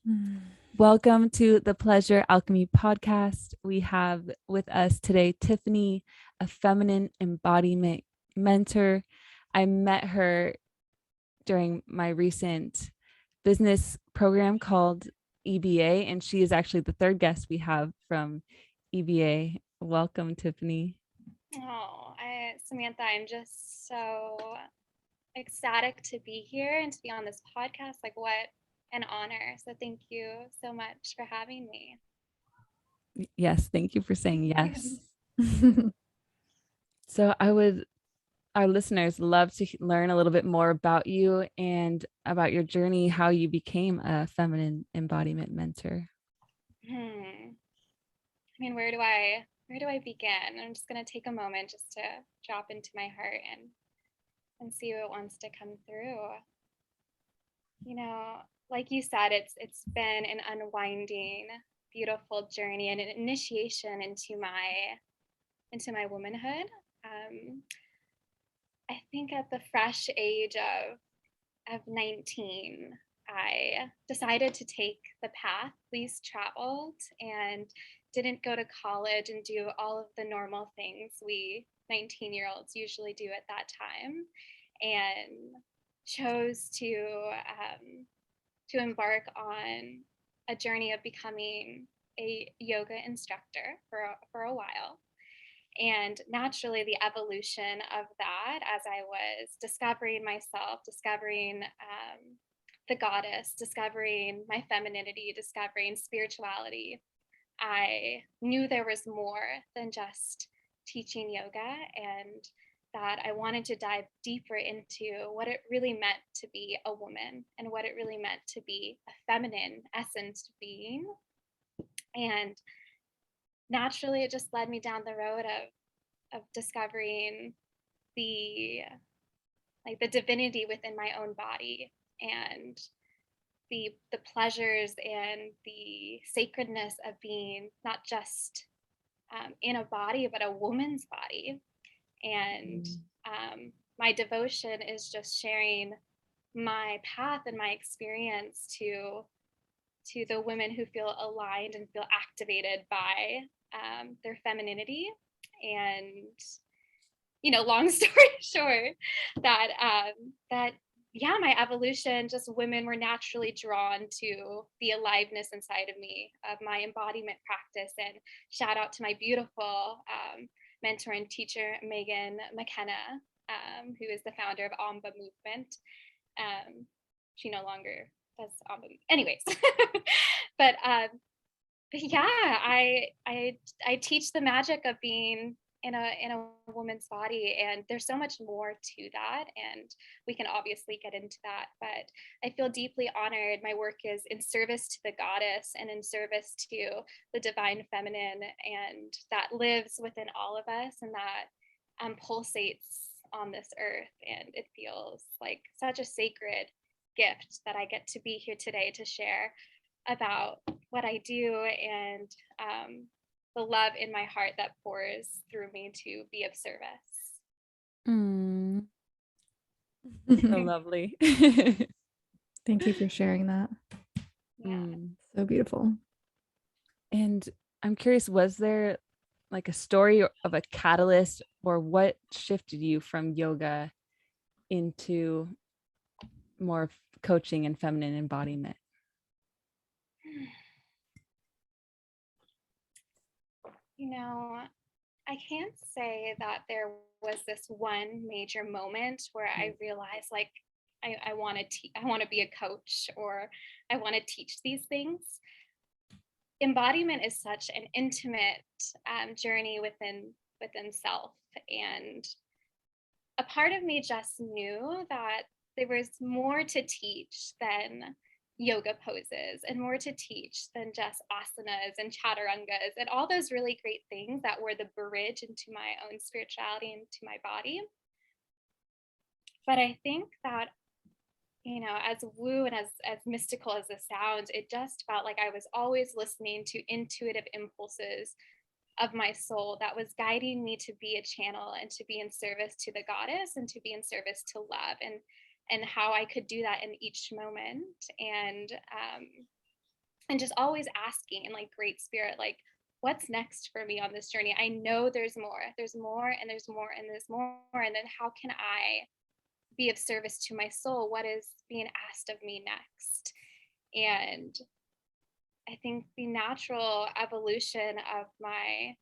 Mm. Welcome to the Pleasure Alchemy podcast. We have with us today Tiffany, a feminine embodiment mentor. I met her during my recent business program called EBA, and she is actually the third guest we have from EBA. Welcome, Tiffany. Samantha, I'm just so ecstatic to be here and to be on this podcast. Like, what an honor. So, thank you so much for having me. Yes, thank you for saying yes. So, our listeners love to learn a little bit more about you and about your journey, how you became a feminine embodiment mentor. I mean, where do I begin? I'm just gonna take a moment just to drop into my heart and see what wants to come through. You know, like you said, it's been an unwinding, beautiful journey and an initiation into my womanhood. Um, I think at the fresh age of 19, I decided to take the path least traveled and didn't go to college and do all of the normal things we 19-year-olds usually do at that time, and chose to embark on a journey of becoming a yoga instructor for a while. And naturally, the evolution of that, as I was discovering myself, discovering the goddess, discovering my femininity, discovering spirituality, I knew there was more than just teaching yoga, and that I wanted to dive deeper into what it really meant to be a woman and what it really meant to be a feminine essence being. And naturally, it just led me down the road of discovering the the divinity within my own body, and the pleasures and the sacredness of being not just in a body but a woman's body. And my devotion is just sharing my path and my experience to the women who feel aligned and feel activated by their femininity. And long story short, that yeah, my evolution, just women were naturally drawn to the aliveness inside of me, of my embodiment practice. And shout out to my beautiful mentor and teacher, Megan McKenna, who is the founder of Amba Movement. She no longer does Amba. Anyways, but yeah, I teach the magic of being in a woman's body, and there's so much more to that, and we can obviously get into that. But I feel deeply honored. My work is in service to the goddess and in service to the divine feminine, and that lives within all of us, and that pulsates on this earth. And it feels like such a sacred gift that I get to be here today to share about what I do, and the love in my heart that pours through me to be of service. So lovely. Thank you for sharing that. Yeah. So beautiful. And I'm curious, was there like a story of a catalyst, or what shifted you from yoga into more coaching and feminine embodiment? I can't say that there was this one major moment where I realized, like, I want to be a coach, or I want to teach these things. Embodiment is such an intimate journey within self, and a part of me just knew that there was more to teach than yoga poses, and more to teach than just asanas and chaturangas and all those really great things that were the bridge into my own spirituality and to my body. But I think that, as woo and as mystical as this sounds, it just felt like I was always listening to intuitive impulses of my soul that was guiding me to be a channel and to be in service to the goddess and to be in service to love, and how I could do that in each moment. And and just always asking in like great spirit, like, what's next for me on this journey? I know there's more, and there's more, and there's more. And then how can I be of service to my soul? What is being asked of me next? And I think the natural evolution of my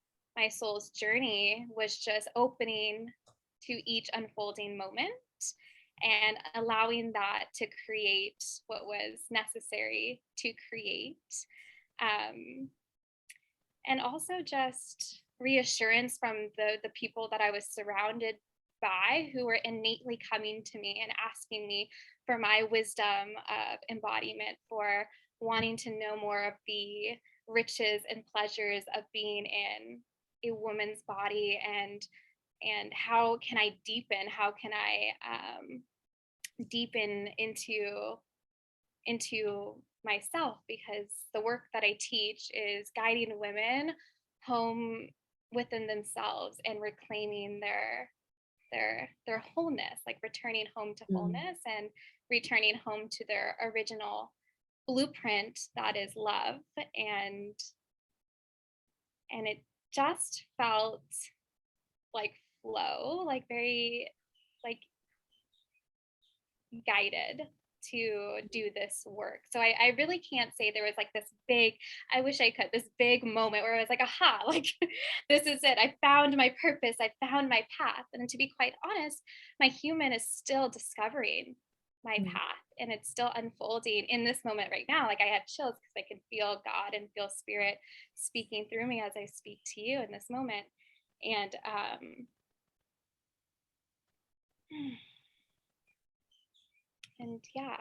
soul's journey was just opening to each unfolding moment and allowing that to create what was necessary to create. Um, and also just reassurance from the people that I was surrounded by, who were innately coming to me and asking me for my wisdom of embodiment, for wanting to know more of the riches and pleasures of being in a woman's body, and how can I deepen, how can I deepen into myself, because the work that I teach is guiding women home within themselves and reclaiming their wholeness, like returning home to wholeness and returning home to their original blueprint, that is love. And it just felt like flow, like very like guided to do this work. So I really can't say there was like this big, I wish I could, this big moment where I was like, aha, like this is it. I found my purpose. I found my path. And to be quite honest, my human is still discovering my path, and it's still unfolding in this moment right now. Like I have chills because I can feel God and feel spirit speaking through me as I speak to you in this moment. And and yeah,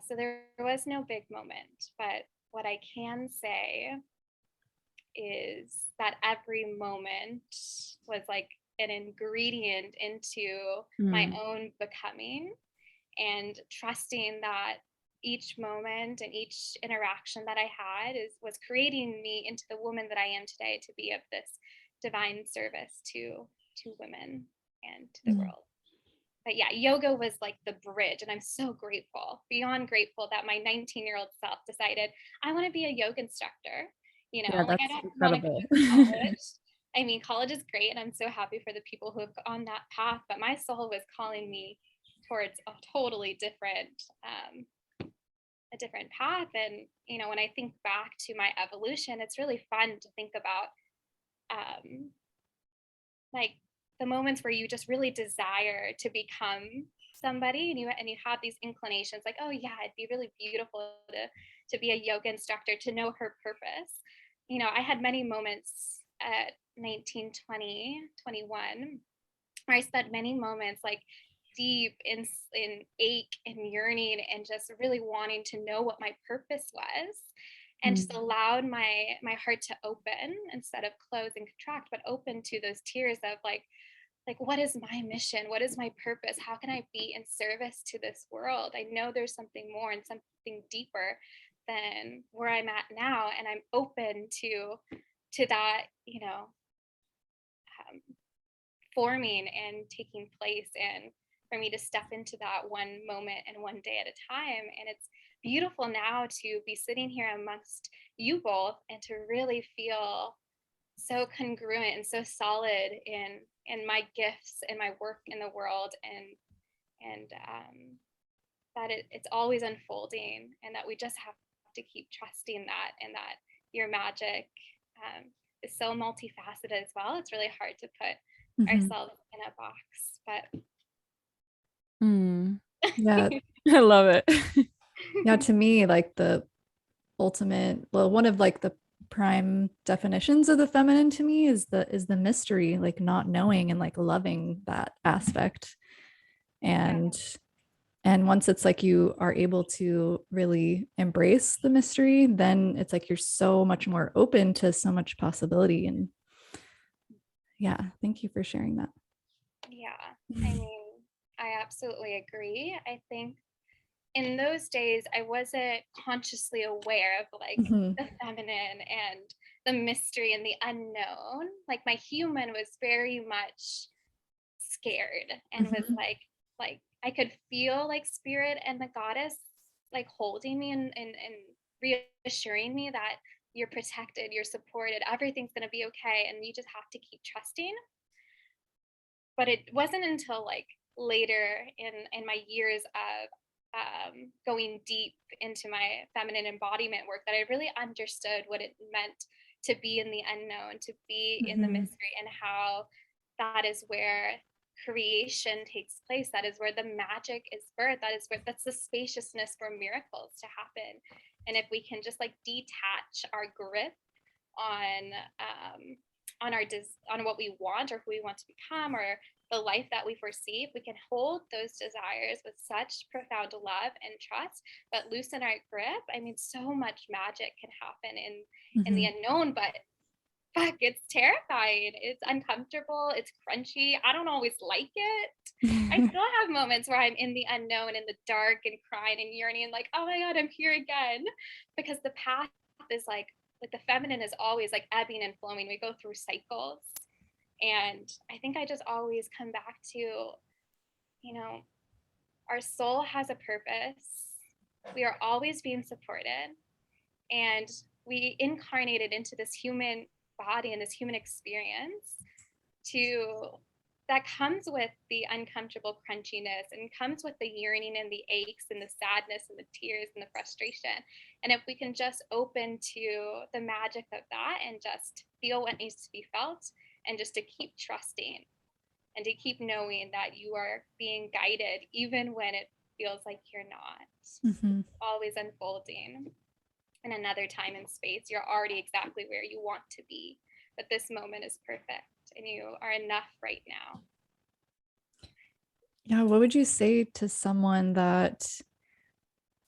so there was no big moment, but what I can say is that every moment was like an ingredient into my own becoming, and trusting that each moment and each interaction that I had was creating me into the woman that I am today, to be of this divine service to women and to the world. But yeah, yoga was like the bridge, and I'm so grateful, beyond grateful, that my 19-year-old self decided I want to be a yoga instructor. Yeah, Like I that's don't want to go incredible. to college. I mean, college is great, and I'm so happy for the people who have gone that path, but my soul was calling me towards a totally different a different path. And when I think back to my evolution, it's really fun to think about like the moments where you just really desire to become somebody, and you have these inclinations like, oh yeah, it'd be really beautiful to be a yoga instructor, to know her purpose. I had many moments at 19, 20, 21 where I spent many moments like deep in ache and yearning, and just really wanting to know what my purpose was, and just allowed my heart to open instead of close and contract, but open to those tears of like what is my mission, what is my purpose, how can I be in service to this world? I know there's something more and something deeper than where I'm at now, and I'm open to that, forming and taking place, and for me to step into that one moment and one day at a time. And it's beautiful now to be sitting here amongst you both, and to really feel so congruent and so solid in my gifts and my work in the world, and that it's always unfolding, and that we just have to keep trusting that, and that your magic is so multifaceted as well. It's really hard to put ourselves in a box, but Yeah. I love it. Yeah, to me, like the ultimate, well, one of like the prime definitions of the feminine to me is the mystery, like not knowing and like loving that aspect. And once it's like you are able to really embrace the mystery, then it's like you're so much more open to so much possibility. And yeah, thank you for sharing that. yeah, I mean, I absolutely agree. I think in those days I wasn't consciously aware of like the feminine and the mystery and the unknown. Like my human was very much scared and was like I could feel like spirit and the goddess like holding me and reassuring me that you're protected, you're supported, everything's going to be okay, and you just have to keep trusting. But it wasn't until like later in my years of going deep into my feminine embodiment work that I really understood what it meant to be in the unknown, to be in the Mhm. mystery, and how that is where creation takes place. That is where the magic is birthed. That's the spaciousness for miracles to happen. And if we can just like detach our grip on on what we want or who we want to become or the life that we foresee, if we can hold those desires with such profound love and trust, but loosen our grip, I mean, so much magic can happen in the Mhm. unknown. But fuck, it's terrifying. It's uncomfortable. It's crunchy. I don't always like it. I still have moments where I'm in the unknown, in the dark, and crying and yearning, and like, oh my God, I'm here again. Because the path is like the feminine is always like ebbing and flowing. We go through cycles. And I think I just always come back to, you know, our soul has a purpose. We are always being supported. And we incarnated into this human body and this human experience to that comes with the uncomfortable crunchiness and comes with the yearning and the aches and the sadness and the tears and the frustration. And if we can just open to the magic of that and just feel what needs to be felt and just to keep trusting and to keep knowing that you are being guided even when it feels like you're not, Mhm. always unfolding in another time and space. You're already exactly where you want to be, but this moment is perfect and you are enough right now. Yeah, what would you say to someone that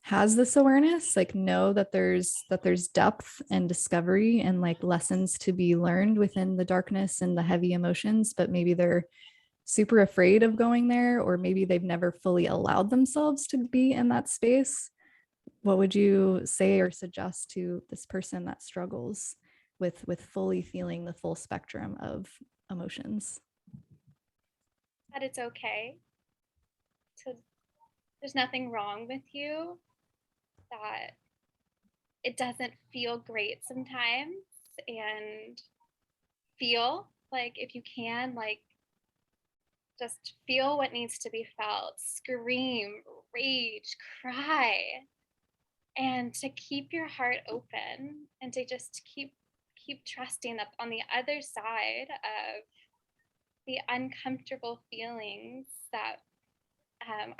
has this awareness, like know that there's depth and discovery and like lessons to be learned within the darkness and the heavy emotions, but maybe they're super afraid of going there, or maybe they've never fully allowed themselves to be in that space? What would you say or suggest to this person that struggles with fully feeling the full spectrum of emotions? That it's okay to, there's nothing wrong with you, that it doesn't feel great sometimes, and feel like if you can, like just feel what needs to be felt, scream, rage, cry, and to keep your heart open and to just keep trusting that on the other side of the uncomfortable feelings that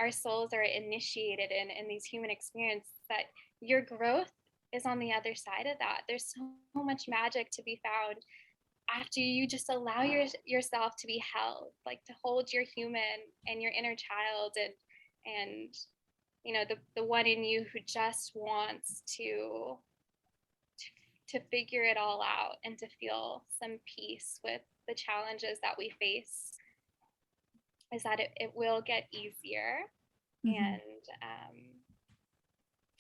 our souls are initiated in these human experiences, that your growth is on the other side of that. There's so much magic to be found after you just allow yourself to be held, like to hold your human and your inner child, and you know the one in you who just wants to figure it all out and to feel some peace with the challenges that we face, is that it will get easier. Mhm. And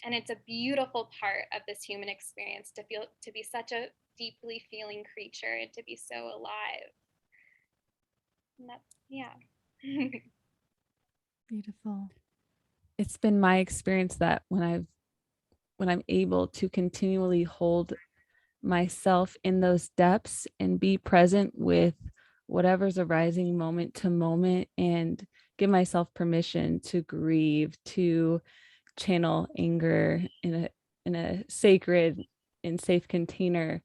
and it's a beautiful part of this human experience to feel, to be such a deeply feeling creature and to be so alive. And that's, yeah. Beautiful. It's been my experience that when I'm able to continually hold myself in those depths and be present with whatever's arising moment to moment, and give myself permission to grieve, to channel anger in a sacred and safe container,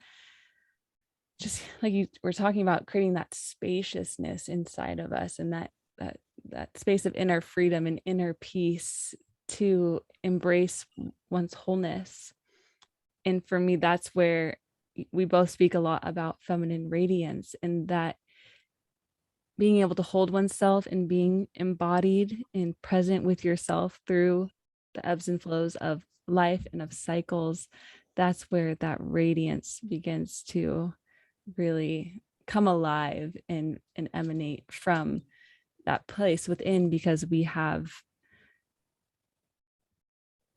just like you were talking about, creating that spaciousness inside of us, and that that space of inner freedom and inner peace to embrace one's wholeness. And for me, that's where we both speak a lot about feminine radiance, and that being able to hold oneself and being embodied and present with yourself through the ebbs and flows of life and of cycles. That's where that radiance begins to really come alive and emanate from that place within, because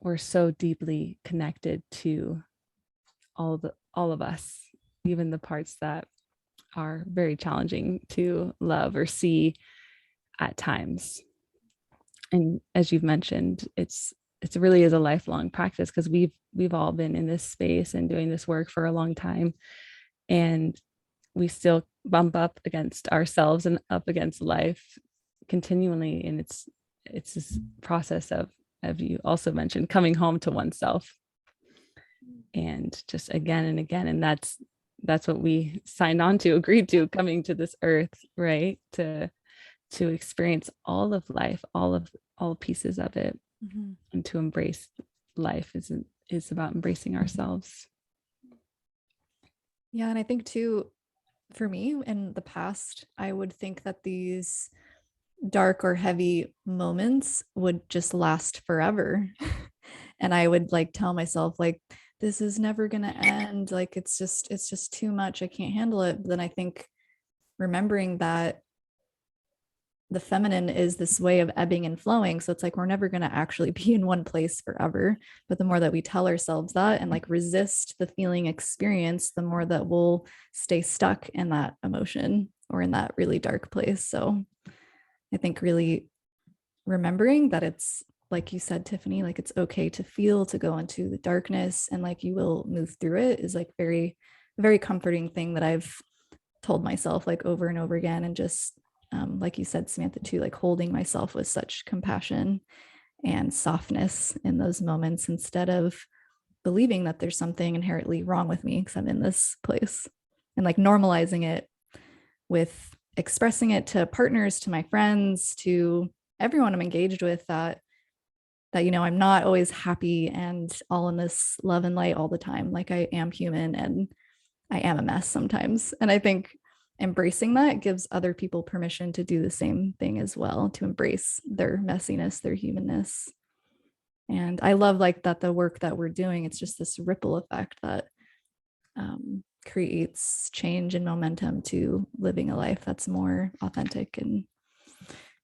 we're so deeply connected to all of us, even the parts that are very challenging to love or see at times. And as you've mentioned, it really is a lifelong practice, because we've all been in this space and doing this work for a long time, and we still bump up against ourselves and up against life continually. And it's this process of you also mentioned, coming home to oneself, and just again and again. And that's what we signed on to, agreed to, coming to this earth, right? To experience all of life, all pieces of it, and to embrace life is about embracing ourselves. Yeah. And I think too, for me in the past, I would think that these dark or heavy moments would just last forever. And I would like tell myself like, this is never going to end. Like, it's just too much. I can't handle it. But then I think remembering that the feminine is this way of ebbing and flowing. So it's like, we're never going to actually be in one place forever. But the more that we tell ourselves that and like resist the feeling experience, the more that we'll stay stuck in that emotion or in that really dark place. So I think really remembering that it's, like you said, Tiffany, like it's okay to feel, to go into the darkness, and like you will move through it, is like very comforting thing that I've told myself like over and over again. And just like you said, Samantha, too, like holding myself with such compassion and softness in those moments, instead of believing that there's something inherently wrong with me because I'm in this place, and like normalizing it with expressing it to partners, to my friends, to everyone I'm engaged with, that you know, I'm not always happy and all in this love and light all the time. Like, I am human and I am a mess sometimes. And I think embracing that gives other people permission to do the same thing as well, to embrace their messiness, their humanness. And I love like that the work that we're doing, it's just this ripple effect that creates change and momentum to living a life that's more authentic and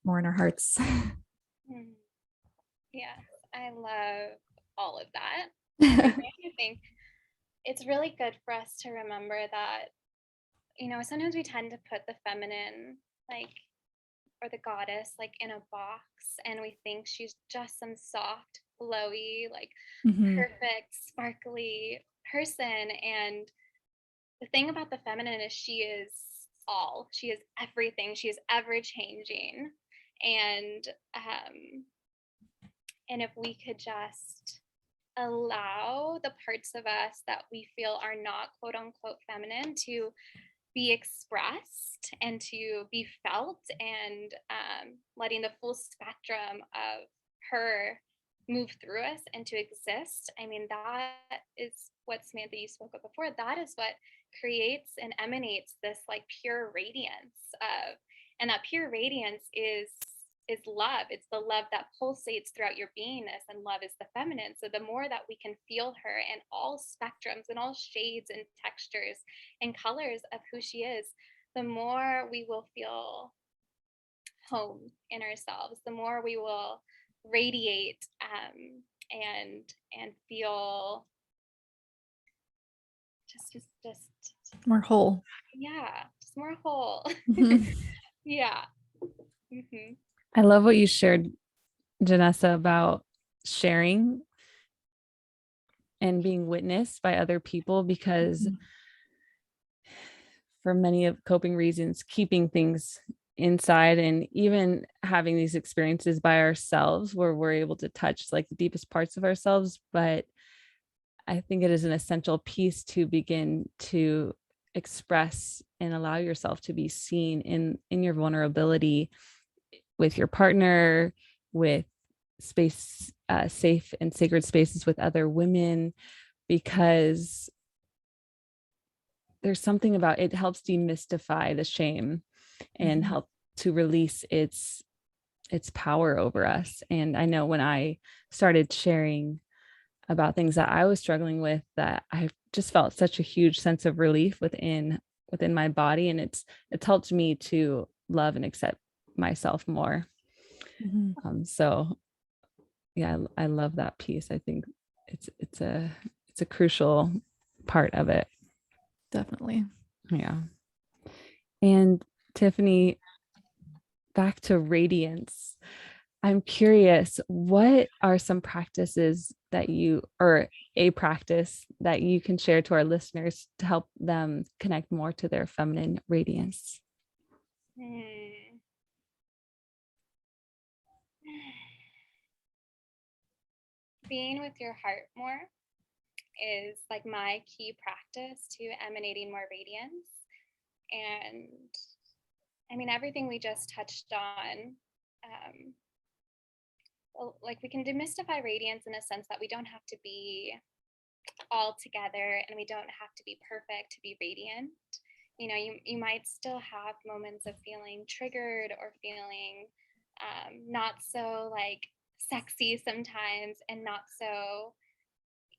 more in our hearts. Yes, I love all of that. I think it's really good for us to remember that, you know, sometimes we tend to put the feminine, like, or the goddess, like in a box, and we think she's just some soft, flowy, like perfect, sparkly person. And the thing about the feminine is she is everything. She is ever changing. And if we could just allow the parts of us that we feel are not quote unquote feminine to be expressed and to be felt, and letting the full spectrum of her move through us and to exist. I mean, that is what, Samantha, you spoke of before. That is what creates and emanates this like pure radiance of, and that pure radiance is love. It's the love that pulsates throughout your beingness, and love is the feminine. So the more that we can feel her in all spectrums and all shades and textures and colors of who she is, the more we will feel home in ourselves, the more we will radiate and feel just more whole. Yeah, just more whole. Yeah. I love what you shared, Janessa, about sharing and being witnessed by other people, because for many of coping reasons, keeping things inside and even having these experiences by ourselves where we're able to touch like the deepest parts of ourselves. But I think it is an essential piece to begin to express and allow yourself to be seen in your vulnerability with your partner, with space, safe and sacred spaces with other women, because there's something about it helps demystify the shame and help to release its power over us. And I know when I started sharing about things that I was struggling with, that I just felt such a huge sense of relief within my body, and it's helped me to love and accept myself more. So yeah, I love that piece. I think it's a crucial part of it. Definitely. Yeah. And Tiffany, back to radiance. I'm curious, what are some practices that or a practice that you can share to our listeners to help them connect more to their feminine radiance? Being with your heart more is like my key practice to emanating more radiance. And I mean, everything we just touched on, like we can demystify radiance in a sense that we don't have to be all together and we don't have to be perfect to be radiant. You know, you might still have moments of feeling triggered or feeling not so like sexy sometimes, and not so,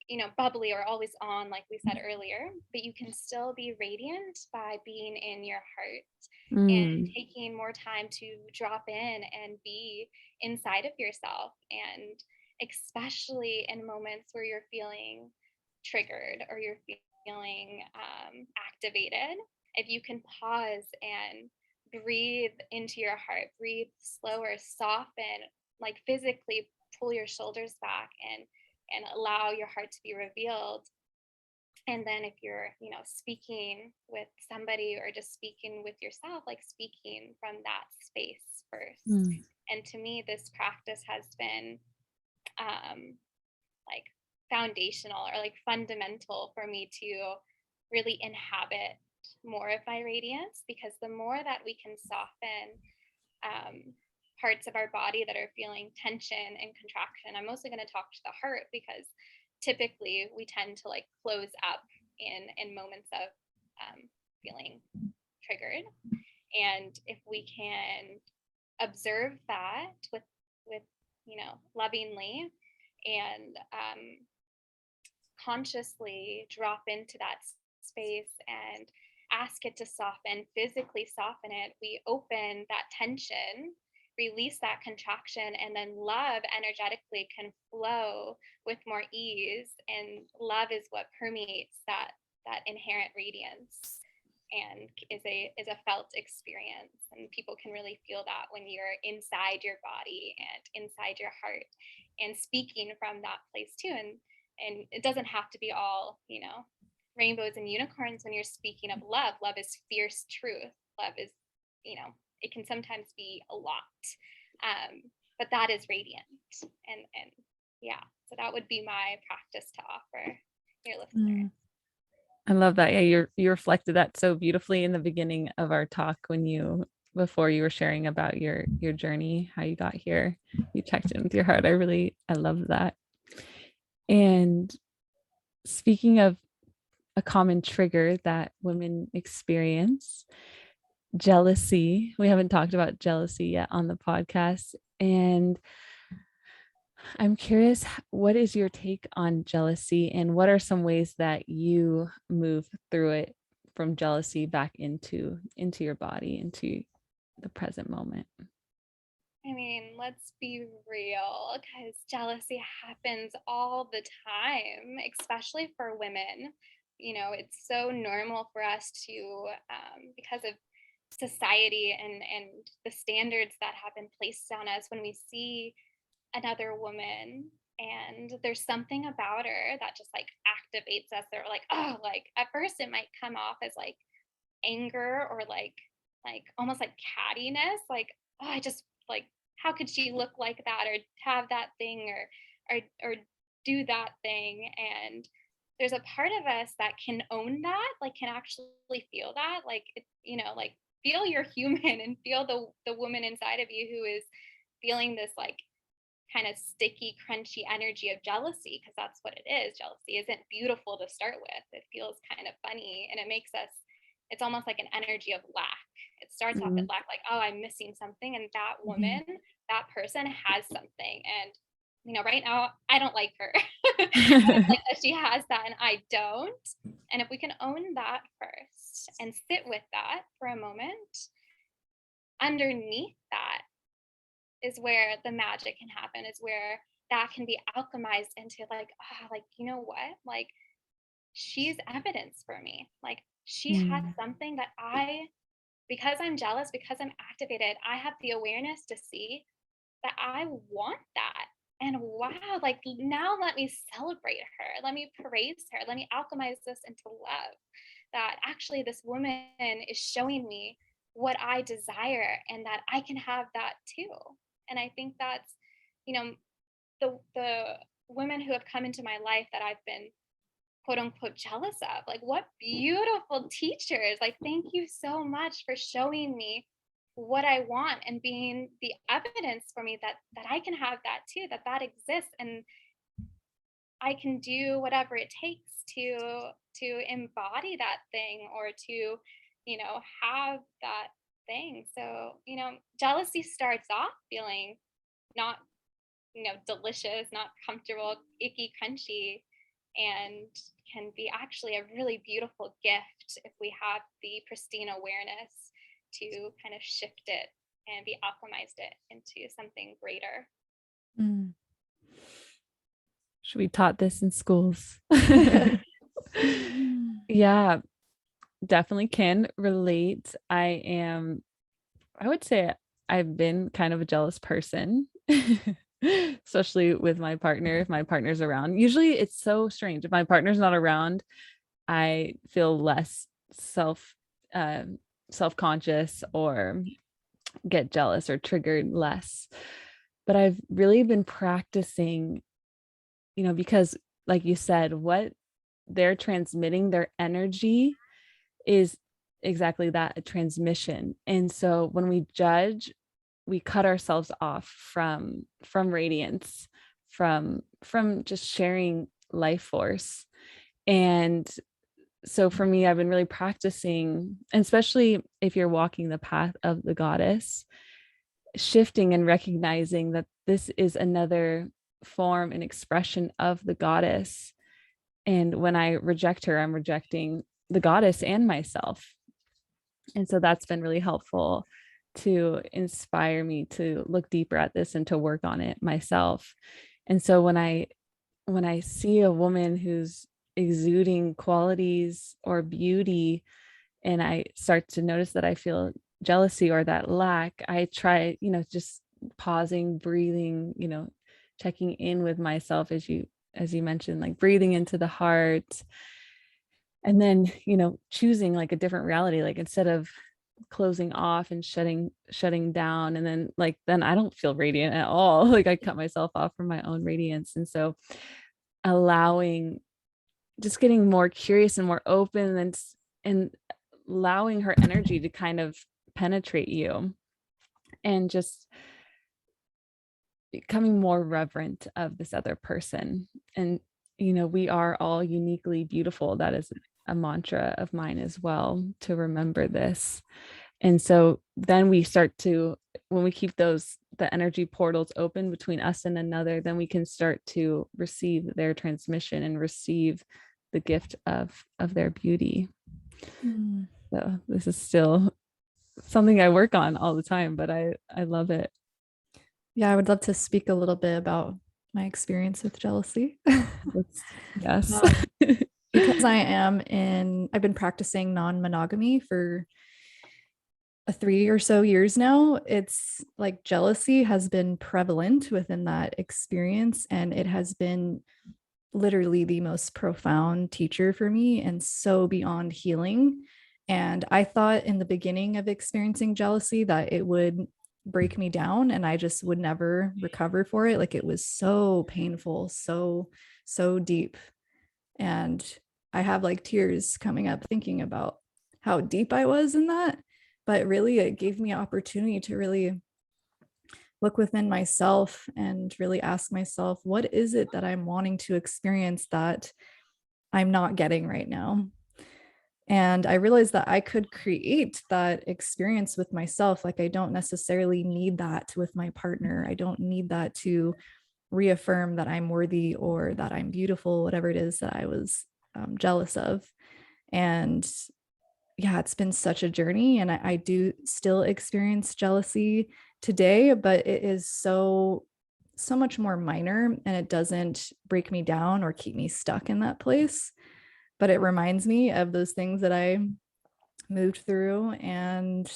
you know, bubbly or always on, like we said earlier, but you can still be radiant by being in your heart and taking more time to drop in and be inside of yourself. And especially in moments where you're feeling triggered or you're feeling activated, if you can pause and breathe into your heart, breathe slower, soften, like physically pull your shoulders back and allow your heart to be revealed. And then if you're, you know, speaking with somebody or just speaking with yourself, like speaking from that space first. And to me, this practice has been like foundational or like fundamental for me to really inhabit more of my radiance, because the more that we can soften parts of our body that are feeling tension and contraction. I'm mostly going to talk to the heart because typically we tend to like close up in moments of feeling triggered. And if we can observe that with you know, lovingly, and consciously drop into that space and ask it to soften, physically soften it, we open that tension, release that contraction, and then love energetically can flow with more ease. And love is what permeates that inherent radiance and is a felt experience. And people can really feel that when you're inside your body and inside your heart and speaking from that place too. And it doesn't have to be all, you know, rainbows and unicorns when you're speaking of love. Love is fierce truth. Love is, you know, it can sometimes be a lot, but that is radiant. And yeah, so that would be my practice to offer your listeners. I love that. Yeah, you reflected that so beautifully in the beginning of our talk before you were sharing about your journey, how you got here. You checked in with your heart. I love that. And speaking of a common trigger that women experience, jealousy. We haven't talked about jealousy yet on the podcast. And I'm curious, what is your take on jealousy, and what are some ways that you move through it from jealousy back into your body, into the present moment? I mean, let's be real, because jealousy happens all the time, especially for women. You know, it's so normal for us to, because of society and the standards that have been placed on us, when we see another woman and there's something about her that just like activates us, or like, oh, like at first it might come off as like anger or like almost like cattiness, like, oh, I just like, how could she look like that or have that thing or do that thing. And there's a part of us that can own that, like can actually feel that, like it, you know, like feel you're human and feel the woman inside of you who is feeling this like kind of sticky, crunchy energy of jealousy, because that's what it is. Jealousy isn't beautiful to start with. It feels kind of funny, and it makes us, it's almost like an energy of lack. It starts off at lack, like, oh, I'm missing something. And that woman, that person has something. And, you know, right now, I don't like her. I don't like that she has that and I don't. And if we can own that first and sit with that for a moment, underneath that is where the magic can happen, is where that can be alchemized into like, ah, like, you know what? Like, she's evidence for me. Like, she has something that because I'm jealous, because I'm activated, I have the awareness to see that I want that. And wow, like now let me celebrate her. Let me praise her. Let me alchemize this into love. That actually this woman is showing me what I desire and that I can have that too. And I think that's, you know, the women who have come into my life that I've been quote unquote jealous of. Like, what beautiful teachers. Like, thank you so much for showing me what I want and being the evidence for me that I can have that too, that exists, and I can do whatever it takes to embody that thing or to, have that thing. So, jealousy starts off feeling not, delicious, not comfortable, icky, crunchy, and can be actually a really beautiful gift if we have the pristine awareness to kind of shift it and be alchemized it into something greater. Mm. Should we taught this in schools? Yeah, definitely can relate. I would say I've been kind of a jealous person, especially with my partner. If my partner's around, usually it's so strange. If my partner's not around, I feel less uh, self-conscious or get jealous or triggered less. But I've really been practicing, because like you said, what they're transmitting, their energy is exactly that, a transmission. And so when we judge, we cut ourselves off from radiance, from just sharing life force. And so for me, I've been really practicing, and especially if you're walking the path of the goddess, shifting and recognizing that this is another form and expression of the goddess. And when I reject her, I'm rejecting the goddess and myself. And so that's been really helpful to inspire me to look deeper at this and to work on it myself. And so when I see a woman who's exuding qualities or beauty, and I start to notice that I feel jealousy or that lack, I try, just pausing, breathing, checking in with myself, as you mentioned, like breathing into the heart, and then, choosing like a different reality, like instead of closing off and shutting down, and then I don't feel radiant at all. Like I cut myself off from my own radiance. And so allowing, just getting more curious and more open, and allowing her energy to kind of penetrate you, and just becoming more reverent of this other person. And we are all uniquely beautiful. That is a mantra of mine as well, to remember this. And so then we start to, when we keep the energy portals open between us and another, then we can start to receive their transmission and receive the gift of their beauty. So this is still something I work on all the time, but I love it. Yeah, I would love to speak a little bit about my experience with jealousy. Yes. Because I've been practicing non-monogamy for 3 or so years now. It's like jealousy has been prevalent within that experience, and it has been literally the most profound teacher for me and so beyond healing. And I thought in the beginning of experiencing jealousy that it would break me down and I just would never recover for it. Like it was so painful, so deep. And I have like tears coming up thinking about how deep I was in that. But really, it gave me opportunity to really look within myself and really ask myself, what is it that I'm wanting to experience that I'm not getting right now? And I realized that I could create that experience with myself. Like, I don't necessarily need that with my partner. I don't need that to reaffirm that I'm worthy or that I'm beautiful, whatever it is that I was jealous of. And yeah, it's been such a journey. And I do still experience jealousy today, but it is so much more minor, and it doesn't break me down or keep me stuck in that place. But it reminds me of those things that I moved through, and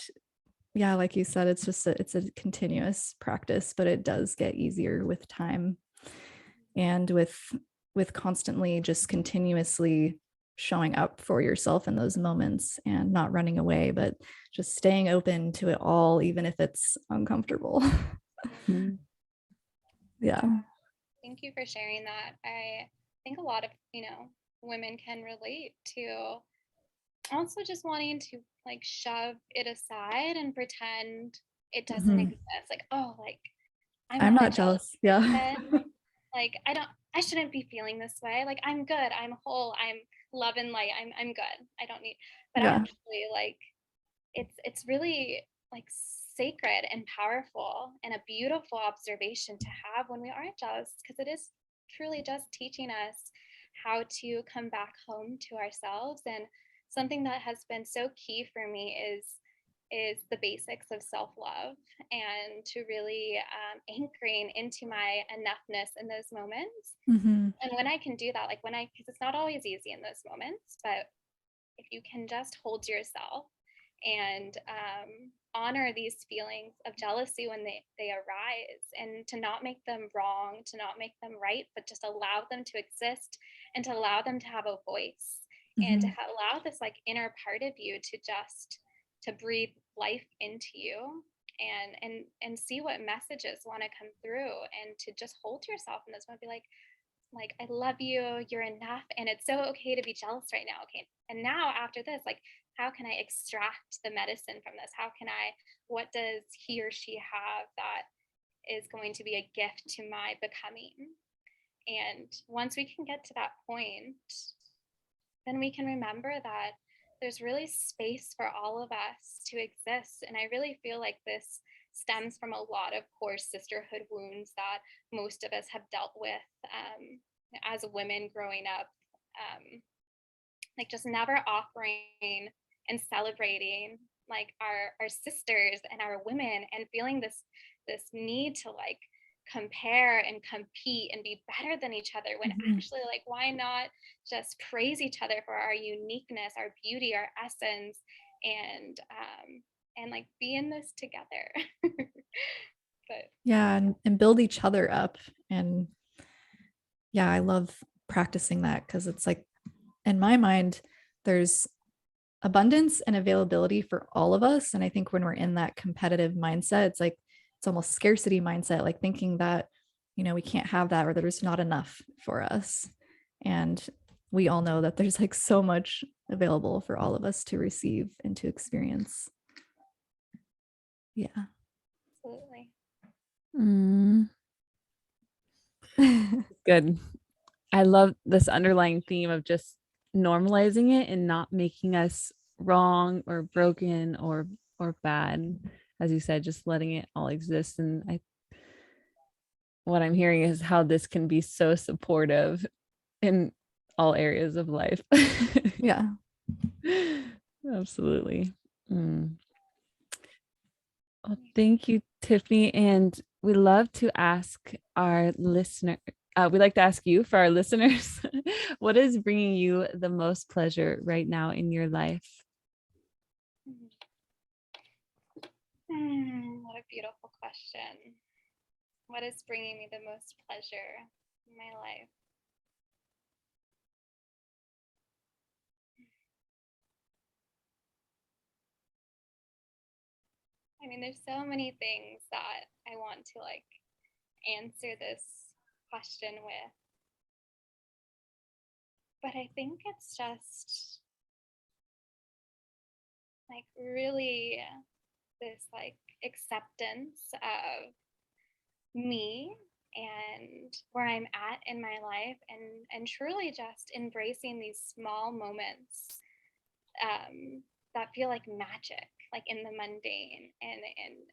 yeah, like you said, it's just it's a continuous practice, but it does get easier with time and with constantly just continuously showing up for yourself in those moments and not running away, but just staying open to it all, even if it's uncomfortable. Mm-hmm. Yeah. Thank you for sharing that. I think a lot of, women can relate to also just wanting to like shove it aside and pretend it doesn't Mhm. exist. Like, oh, like I'm I'm not a not jealous jealous. Yeah. person. Like I shouldn't be feeling this way. Like I'm good. I'm whole. I'm love and light. I'm good. I don't need, but Yeah. actually like it's really like sacred and powerful and a beautiful observation to have when we aren't jealous, because it is truly just teaching us how to come back home to ourselves. And something that has been so key for me is the basics of self-love, and to really anchoring into my enoughness in those moments. Mm-hmm. And when I can do that, like because it's not always easy in those moments, but if you can just hold yourself and honor these feelings of jealousy when they arise, and to not make them wrong, to not make them right, but just allow them to exist, and to allow them to have a voice, and to Mm-hmm. allow this like inner part of you to just to breathe life into you, and see what messages want to come through, and to just hold yourself in this one, be like I love you, you're enough, and it's so okay to be jealous right now. Okay, and now after this, like how can I extract the medicine from this? What does he or she have that is going to be a gift to my becoming? And once we can get to that point, then we can remember that there's really space for all of us to exist. And I really feel like this stems from a lot of core sisterhood wounds that most of us have dealt with as women growing up. Like just never offering and celebrating like our sisters and our women, and feeling this need to like compare and compete and be better than each other, when Mm-hmm. actually like why not just praise each other for our uniqueness, our beauty, our essence, and like be in this together. But Yeah. And build each other up. And yeah, I love practicing that because it's like, in my mind, there's abundance and availability for all of us. And I think when we're in that competitive mindset, it's like, it's almost scarcity mindset, like thinking that, we can't have that, or there's not enough for us. And we all know that there's like so much available for all of us to receive and to experience. Yeah. absolutely. Mm, good. I love this underlying theme of just normalizing it and not making us wrong or broken or bad. As you said, just letting it all exist. And what I'm hearing is how this can be so supportive in all areas of life. Yeah. Absolutely. Mm. Well, thank you, Tiffany. And we love to ask our listener, we like to ask you for our listeners, what is bringing you the most pleasure right now in your life? What a beautiful question. What is bringing me the most pleasure in my life? I mean, there's so many things that I want to like answer this question with, but I think it's just like really this like acceptance of me and where I'm at in my life, and truly just embracing these small moments that feel like magic, like in the mundane,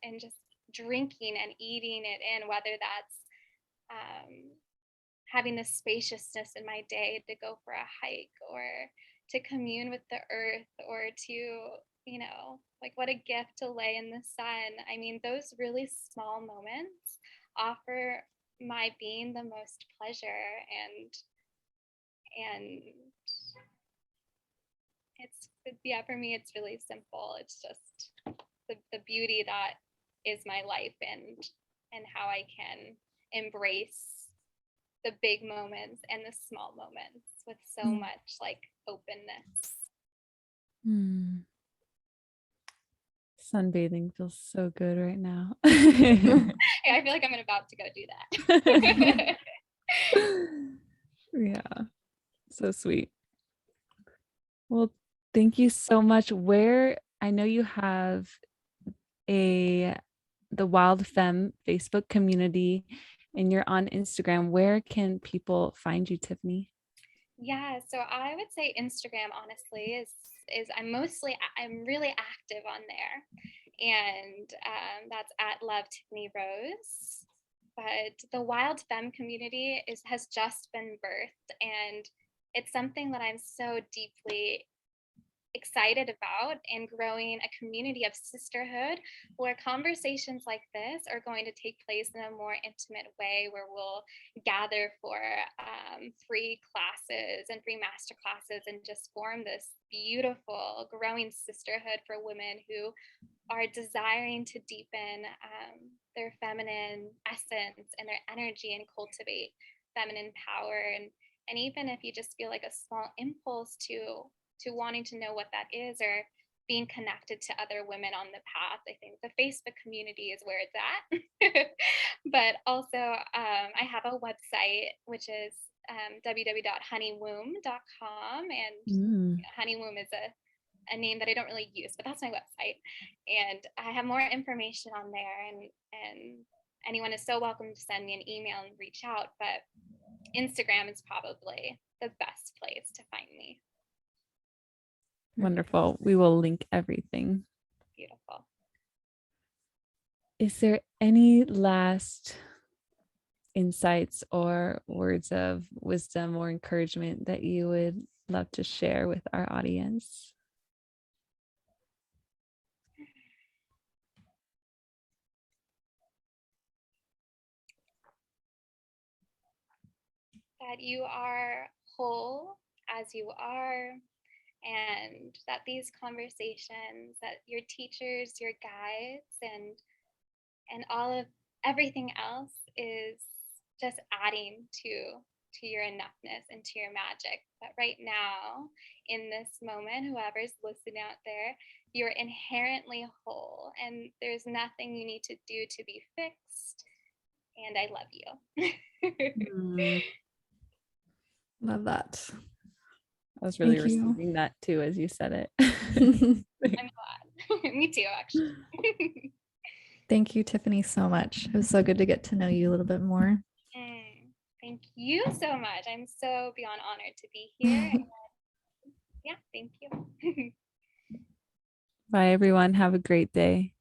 and just drinking and eating it in, whether that's um, having the spaciousness in my day to go for a hike, or to commune with the earth, or to, like what a gift to lay in the sun. I mean, those really small moments offer my being the most pleasure, and it's, yeah, for me it's really simple. It's just the beauty that is my life, and how I can embrace the big moments and the small moments with so much like openness. Sunbathing feels so good right now. I feel like I'm about to go do that. Yeah, so sweet. Well, thank you so much. Where I know you have the Wild Femme Facebook community and you're on Instagram. Where can people find you, Tiffany? Yeah, so I would say Instagram honestly is I'm really active on there, and that's at Love Tiffany Rose. But the Wild Femme community has just been birthed, and it's something that I'm so deeply excited about, and growing a community of sisterhood where conversations like this are going to take place in a more intimate way, where we'll gather for free classes and free master classes and just form this beautiful growing sisterhood for women who are desiring to deepen their feminine essence and their energy and cultivate feminine power. And even if you just feel like a small impulse to wanting to know what that is, or being connected to other women on the path, I think the Facebook community is where it's at. But also I have a website, which is www.honeywomb.com, and Honeywomb is a name that I don't really use, but that's my website. And I have more information on there, and anyone is so welcome to send me an email and reach out, but Instagram is probably the best place to find me. Wonderful. We will link everything. Beautiful. Is there any last insights or words of wisdom or encouragement that you would love to share with our audience? That you are whole as you are, and that these conversations, that your teachers, your guides, and all of everything else is just adding to your enoughness and to your magic. But right now, in this moment, whoever's listening out there, you're inherently whole, and there's nothing you need to do to be fixed. And I love you. Love that. I was really Thank you. receiving that too as you said it. I'm glad. Me too, actually. Thank you, Tiffany, so much. It was so good to get to know you a little bit more. Thank you so much. I'm so beyond honored to be here. Yeah, thank you. Bye, everyone. Have a great day.